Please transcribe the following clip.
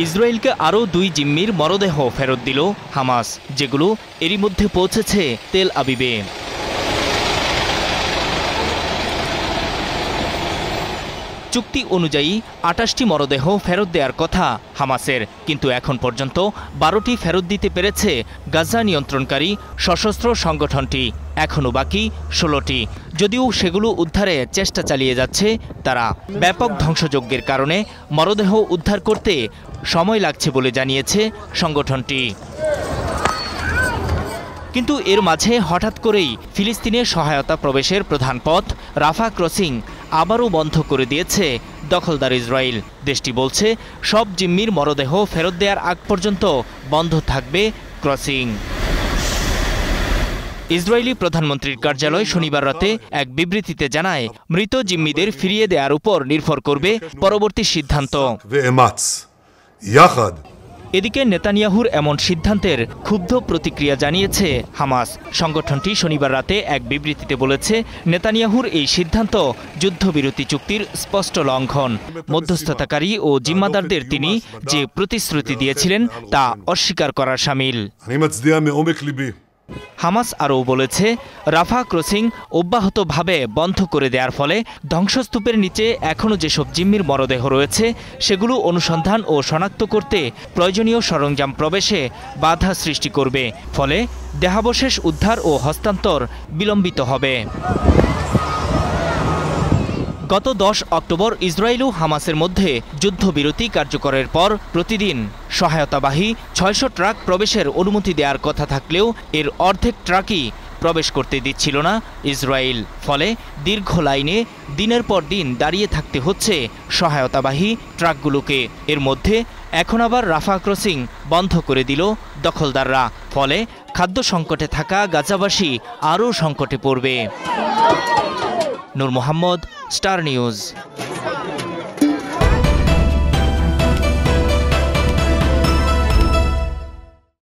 ইসরায়েলকে আরও 2 জিম্মির মরদেহ ফেরত দিল হামাস, যেগুলো এরই মধ্যে পৌঁছেছে তেল আবিবে। চুক্তি অনুযায়ী 28টি মরদেহ ফেরত দেওয়ার কথা হামাসের, কিন্তু এখন পর্যন্ত 12টি ফেরত দিতে পেরেছে গাজা নিয়ন্ত্রণকারী সশস্ত্র সংগঠনটি। এখনও বাকি 16টি, যদিও সেগুলো উদ্ধারে চেষ্টা চালিয়ে যাচ্ছে তারা। ব্যাপক ধ্বংসযজ্ঞের কারণে মরদেহ উদ্ধার করতে সময় লাগছে বলে জানিয়েছে সংগঠনটি। কিন্তু এর মাঝে হঠাৎ করেই ফিলিস্তিনের সহায়তা প্রবেশের প্রধান পথ রাফা ক্রসিং আবারও বন্ধ করে দিয়েছে দখলদার ইসরায়েল। দেশটি বলছে সব জিম্মির মরদেহ ফেরত দেওয়ার আগ পর্যন্ত বন্ধ থাকবে ক্রসিং। ইসরায়েলি প্রধানমন্ত্রীর কার্যালয় শনিবার রাতে এক বিবৃতিতে জানায়, মৃত জিম্মিদের ফিরিয়ে দেওয়ার উপর নির্ভর করবে পরবর্তী সিদ্ধান্ত। এদিকে নেতানিয়াহুর এমন সিদ্ধান্তের ক্ষুব্ধ প্রতিক্রিয়া জানিয়েছে হামাস। সংগঠনটি শনিবার রাতে এক বিবৃতিতে বলেছে, নেতানিয়াহুর এই সিদ্ধান্ত যুদ্ধবিরতি চুক্তির স্পষ্ট লঙ্ঘন। মধ্যস্থতাকারী ও জিম্মাদারদের তিনি যে প্রতিশ্রুতি দিয়েছিলেন তা অস্বীকার করার শামিল। হামাস আরও বলেছে, রাফা ক্রসিং অব্যাহতভাবে বন্ধ করে দেওয়ার ফলে ধ্বংসস্তূপের নিচে এখনও যেসব জিম্মির মরদেহ রয়েছে সেগুলো অনুসন্ধান ও শনাক্ত করতে প্রয়োজনীয় সরঞ্জাম প্রবেশে বাধা সৃষ্টি করবে, ফলে দেহাবশেষ উদ্ধার ও হস্তান্তর বিলম্বিত হবে। গত 10 অক্টোবর ইসরায়েল ও হামাসের মধ্যে যুদ্ধবিরতি কার্যকরের পর প্রতিদিন সহায়তাবাহী 600 ট্রাক প্রবেশের অনুমতি দেওয়ার কথা থাকলেও এর অর্ধেক ট্রাকই প্রবেশ করতে দিচ্ছিল না ইসরায়েল। ফলে দীর্ঘ লাইনে দিনের পর দিন দাঁড়িয়ে থাকতে হচ্ছে সহায়তাবাহী ট্রাকগুলোকে। এর মধ্যে এখন আবার রাফা ক্রসিং বন্ধ করে দিল দখলদাররা। ফলে খাদ্য সংকটে থাকা গাজাবাসী আরও সংকটে পড়বে। নূর মোহাম্মদ, স্টার নিউজ।